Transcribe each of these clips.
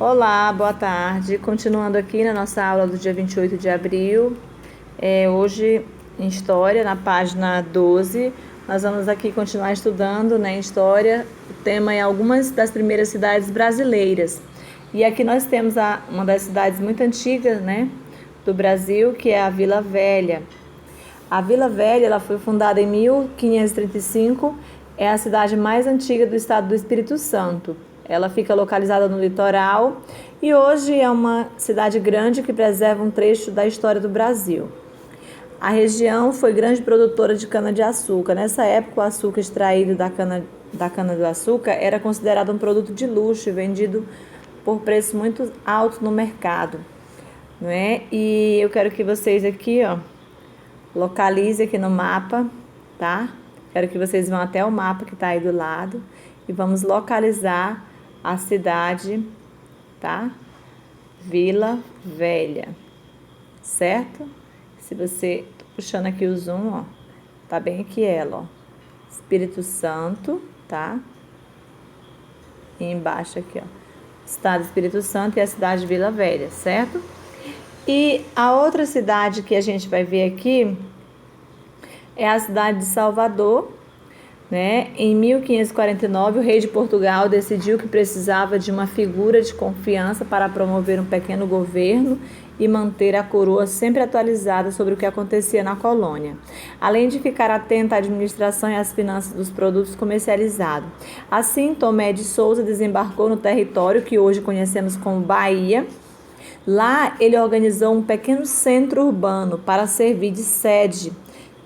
Olá, boa tarde. Continuando aqui na nossa aula do dia 28 de abril, hoje em História, na página 12, nós vamos aqui continuar estudando, né, em História. O tema é algumas das primeiras cidades brasileiras. E aqui nós temos uma das cidades muito antigas, né, do Brasil, que é a Vila Velha. A Vila Velha, ela foi fundada em 1535, é a cidade mais antiga do estado do Espírito Santo. Ela fica localizada no litoral e hoje é uma cidade grande que preserva um trecho da história do Brasil. A região foi grande produtora de cana-de-açúcar. Nessa época, o açúcar extraído da cana-do-açúcar era considerado um produto de luxo e vendido por preço muito alto no mercado, não é? E eu quero que vocês aqui, localizem aqui no mapa, tá? Quero que vocês vão até o mapa que está aí do lado e vamos localizar a cidade, tá? Vila Velha, certo? Se você puxando aqui o zoom, tá bem aqui ela, Espírito Santo, tá? E embaixo aqui, Estado do Espírito Santo e a cidade de Vila Velha, certo? E a outra cidade que a gente vai ver aqui é a cidade de Salvador, né? Em 1549, o rei de Portugal decidiu que precisava de uma figura de confiança para promover um pequeno governo e manter a coroa sempre atualizada sobre o que acontecia na colônia, além de ficar atenta à administração e às finanças dos produtos comercializados. Assim, Tomé de Souza desembarcou no território que hoje conhecemos como Bahia. Lá, ele organizou um pequeno centro urbano para servir de sede,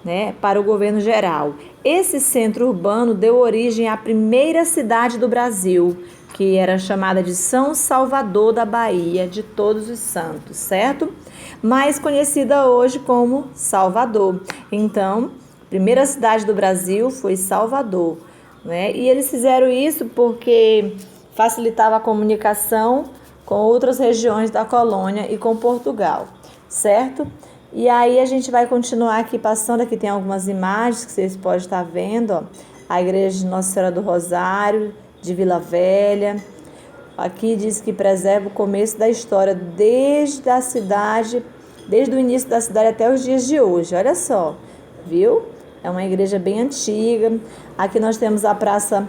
né, para o governo geral. Esse centro urbano deu origem à primeira cidade do Brasil, que era chamada de São Salvador da Bahia de Todos os Santos, certo? Mais conhecida hoje como Salvador. Então, a primeira cidade do Brasil foi Salvador, né? E eles fizeram isso porque facilitava a comunicação com outras regiões da colônia e com Portugal, certo? E aí a gente vai continuar aqui passando, aqui tem algumas imagens que vocês podem estar vendo, a igreja de Nossa Senhora do Rosário, de Vila Velha. Aqui diz que preserva o começo da história desde a cidade, desde o início da cidade até os dias de hoje, olha só, viu? É uma igreja bem antiga. Aqui nós temos a Praça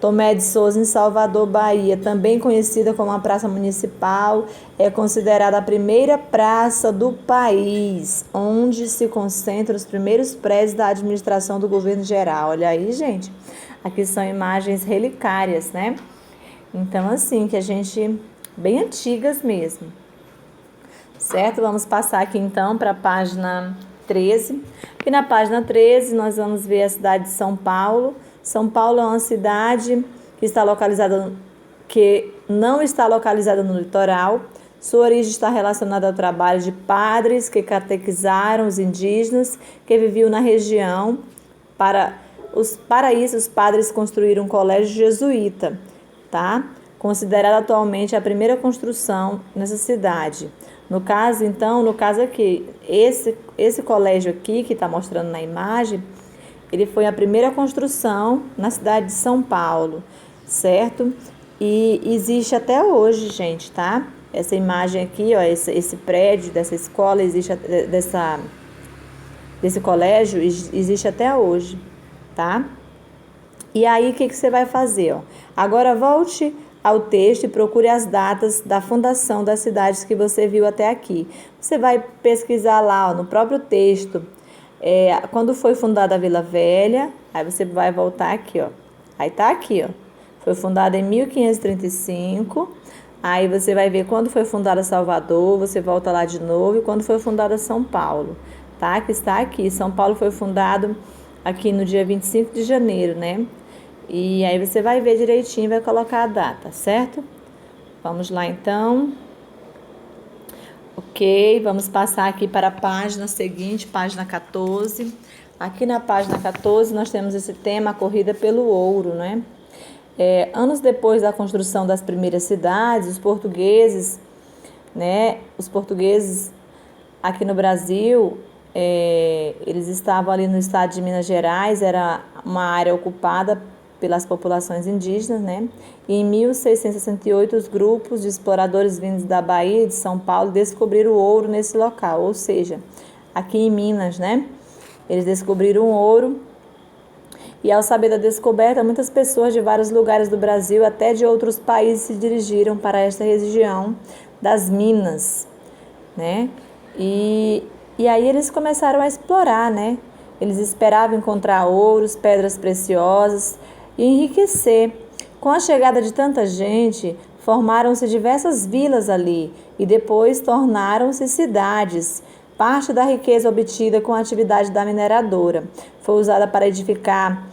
Tomé de Souza, em Salvador, Bahia, também conhecida como a Praça Municipal, é considerada a primeira praça do país, onde se concentram os primeiros prédios da administração do governo geral. Olha aí, gente, aqui são imagens relicárias, né? Então, assim, que a gente, bem antigas mesmo, certo? Vamos passar aqui, então, para a página 13. Aqui na página 13, nós vamos ver a cidade de São Paulo. São Paulo é uma cidade que não está localizada no litoral. Sua origem está relacionada ao trabalho de padres que catequizaram os indígenas que viviam na região. Para isso, os padres construíram um colégio jesuíta, tá? Considerado atualmente a primeira construção nessa cidade. No caso aqui, esse colégio aqui que está mostrando na imagem, ele foi a primeira construção na cidade de São Paulo, certo? E existe até hoje, gente, tá? Essa imagem aqui, esse prédio dessa escola, desse colégio, existe até hoje, tá? E aí, o que você vai fazer? Agora, volte ao texto e procure as datas da fundação das cidades que você viu até aqui. Você vai pesquisar lá, no próprio texto, quando foi fundada a Vila Velha, aí você vai voltar aqui, Aí tá aqui, Foi fundada em 1535. Aí você vai ver quando foi fundada Salvador, você volta lá de novo, e quando foi fundada São Paulo, tá? Que está aqui. São Paulo foi fundado aqui no dia 25 de janeiro, né? E aí você vai ver direitinho, vai colocar a data, certo? Vamos lá, então. Ok, vamos passar aqui para a página seguinte, página 14. Aqui na página 14 nós temos esse tema, a corrida pelo ouro, né? Anos depois da construção das primeiras cidades, os portugueses aqui no Brasil, eles estavam ali no estado de Minas Gerais, era uma área ocupada pelas populações indígenas, né? E em 1668, os grupos de exploradores vindos da Bahia e de São Paulo descobriram o ouro nesse local, ou seja, aqui em Minas, né? Eles descobriram o ouro. E ao saber da descoberta, muitas pessoas de vários lugares do Brasil, até de outros países, se dirigiram para esta região das Minas, né? E aí eles começaram a explorar, né? Eles esperavam encontrar ouros, pedras preciosas e enriquecer. Com a chegada de tanta gente, formaram-se diversas vilas ali e depois tornaram-se cidades. Parte da riqueza obtida com a atividade da mineradora foi usada para edificar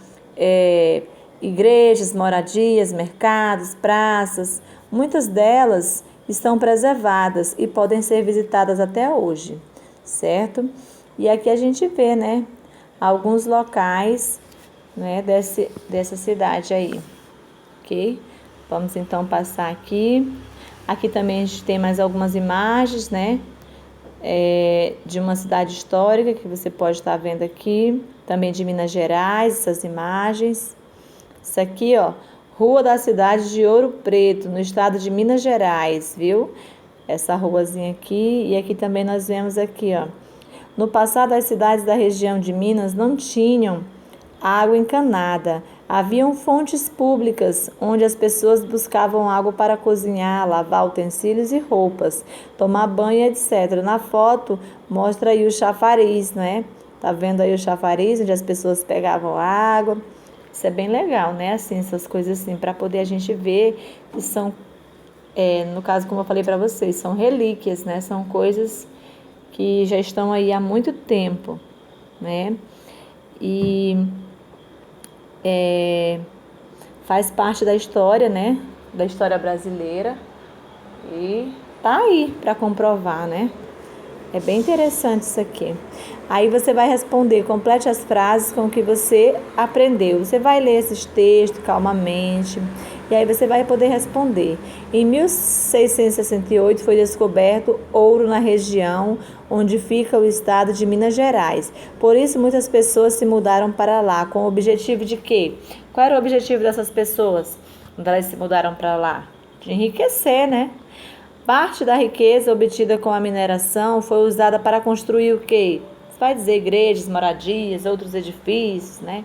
igrejas, moradias, mercados, praças. Muitas delas estão preservadas e podem ser visitadas até hoje, certo? E aqui a gente vê, né, alguns locais, né, dessa cidade aí, ok? Vamos então passar aqui. Aqui também a gente tem mais algumas imagens, né, de uma cidade histórica que você pode estar vendo aqui, também de Minas Gerais, essas imagens. Isso aqui, ó, Rua da cidade de Ouro Preto, no estado de Minas Gerais, viu? Essa ruazinha aqui, e aqui também nós vemos aqui, ó. No passado, as cidades da região de Minas não tinham água encanada. Haviam fontes públicas onde as pessoas buscavam água para cozinhar, lavar utensílios e roupas, tomar banho, etc. Na foto mostra aí o chafariz, né? Tá vendo aí o chafariz onde as pessoas pegavam água? Isso é bem legal, né? Assim, essas coisas assim, para poder a gente ver que são, no caso, como eu falei para vocês, são relíquias, né? São coisas que já estão aí há muito tempo, né? E faz parte da história, né? Da história brasileira. E tá aí para comprovar, né? É bem interessante isso aqui. Aí você vai responder, complete as frases com o que você aprendeu. Você vai ler esses textos calmamente e aí você vai poder responder. Em 1668 foi descoberto ouro na região onde fica o estado de Minas Gerais. Por isso muitas pessoas se mudaram para lá com o objetivo de quê? Qual era o objetivo dessas pessoas quando elas se mudaram para lá? De enriquecer, né? Parte da riqueza obtida com a mineração foi usada para construir o quê? Você vai dizer igrejas, moradias, outros edifícios, né?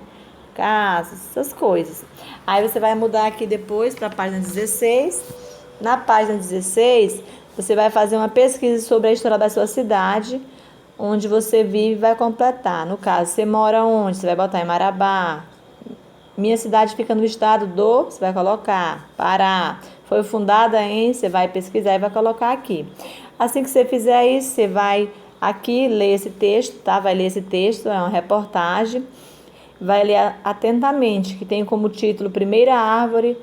Casas, essas coisas. Aí você vai mudar aqui depois para a página 16. Na página 16, você vai fazer uma pesquisa sobre a história da sua cidade, onde você vive e vai completar. No caso, você mora onde? Você vai botar em Marabá. Minha cidade fica no estado do, você vai colocar, Pará. Foi fundada em, você vai pesquisar e vai colocar aqui. Assim que você fizer isso, você vai aqui ler esse texto, tá? Vai ler esse texto, é uma reportagem. Vai ler atentamente, que tem como título Primeira Árvore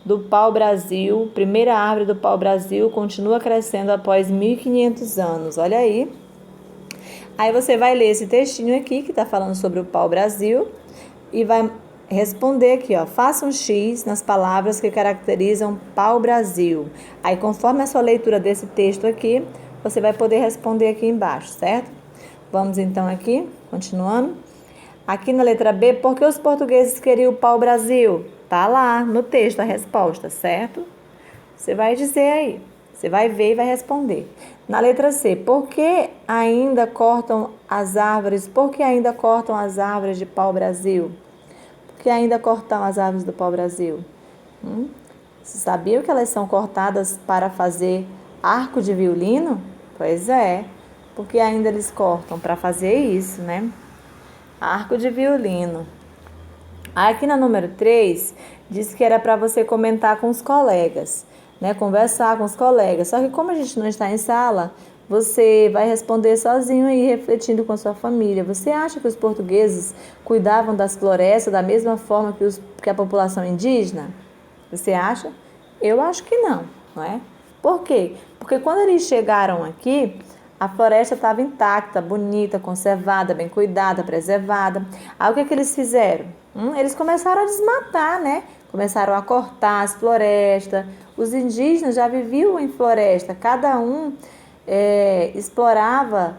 do Pau-Brasil. Primeira Árvore do Pau-Brasil continua crescendo após 1.500 anos. Olha aí. Aí você vai ler esse textinho aqui, que está falando sobre o Pau-Brasil, e vai responder aqui, ó, faça um X nas palavras que caracterizam pau-brasil. Aí, conforme a sua leitura desse texto aqui, você vai poder responder aqui embaixo, certo? Vamos então aqui, continuando. Aqui na letra B, por que os portugueses queriam o pau-brasil? Tá lá no texto a resposta, certo? Você vai dizer aí, você vai ver e vai responder. Na letra C, por que ainda cortam as árvores? Por que ainda cortam as árvores de pau-brasil? Que ainda cortam as árvores do pau-brasil. Você sabia que elas são cortadas para fazer arco de violino? Pois é, porque ainda eles cortam para fazer isso, né? Arco de violino. Aqui na número 3, diz que era para você comentar com os colegas, né? Conversar com os colegas. Só que como a gente não está em sala, você vai responder sozinho e refletindo com a sua família. Você acha que os portugueses cuidavam das florestas da mesma forma que a população indígena? Você acha? Eu acho que não, não é? Por quê? Porque quando eles chegaram aqui, a floresta estava intacta, bonita, conservada, bem cuidada, preservada. Aí o que eles fizeram? Eles começaram a desmatar, né? Começaram a cortar as florestas. Os indígenas já viviam em floresta, cada um explorava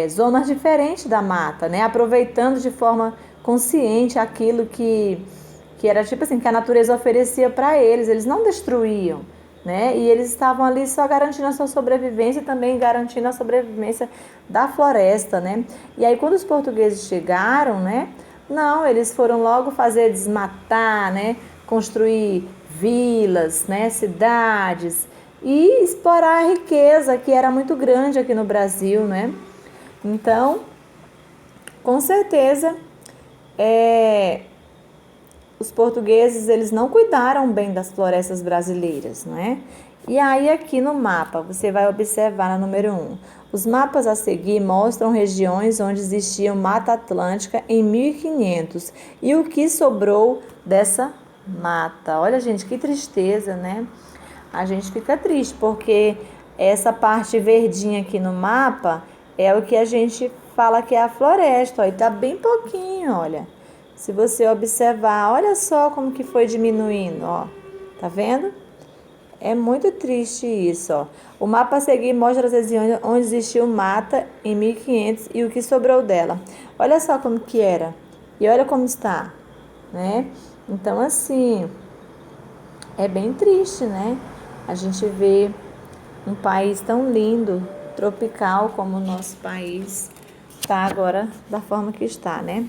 zonas diferentes da mata, né? Aproveitando de forma consciente aquilo que que era tipo assim, que a natureza oferecia para eles não destruíam, né? E eles estavam ali só garantindo a sua sobrevivência e também garantindo a sobrevivência da floresta, né? E aí quando os portugueses chegaram, né? Não, eles foram logo fazer desmatar, né? Construir vilas, né? Cidades e explorar a riqueza que era muito grande aqui no Brasil, né? Então, com certeza, os portugueses eles não cuidaram bem das florestas brasileiras, né? E aí aqui no mapa você vai observar na número 1. Os mapas a seguir mostram regiões onde existia Mata Atlântica em 1500 e o que sobrou dessa mata. Olha, gente, que tristeza, né? A gente fica triste porque essa parte verdinha aqui no mapa é o que a gente fala que é a floresta, ó, e tá bem pouquinho, olha. Se você observar, olha só como que foi diminuindo, ó. Tá vendo? É muito triste isso, ó. O mapa a seguir mostra as regiões onde existiu mata em 1500 e o que sobrou dela. Olha só como que era. E olha como está, né? Então, assim, é bem triste, né? A gente vê um país tão lindo, tropical como o nosso país está agora da forma que está, né?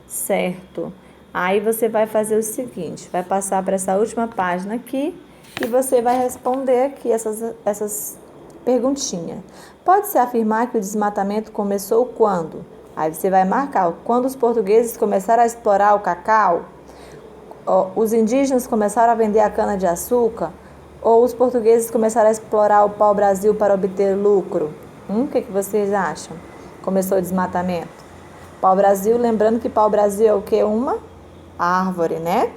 Certo. Aí você vai fazer o seguinte, vai passar para essa última página aqui e você vai responder aqui essas perguntinhas. Pode-se afirmar que o desmatamento começou quando? Aí você vai marcar, quando os portugueses começaram a explorar o cacau, os indígenas começaram a vender a cana-de-açúcar, ou os portugueses começaram a explorar o pau-brasil para obter lucro? O que vocês acham? Começou o desmatamento. Pau-brasil, lembrando que pau-brasil é o que? Uma árvore, né?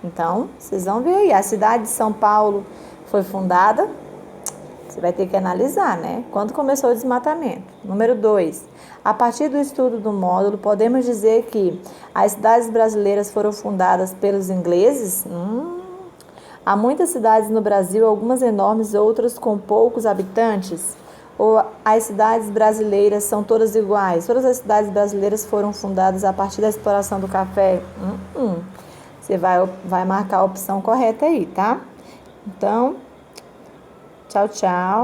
Então, vocês vão ver aí. A cidade de São Paulo foi fundada. Você vai ter que analisar, né? Quando começou o desmatamento? Número 2. A partir do estudo do módulo, podemos dizer que as cidades brasileiras foram fundadas pelos ingleses? Há muitas cidades no Brasil, algumas enormes, outras com poucos habitantes? Ou as cidades brasileiras são todas iguais? Todas as cidades brasileiras foram fundadas a partir da exploração do café? Você vai marcar a opção correta aí, tá? Então, tchau, tchau.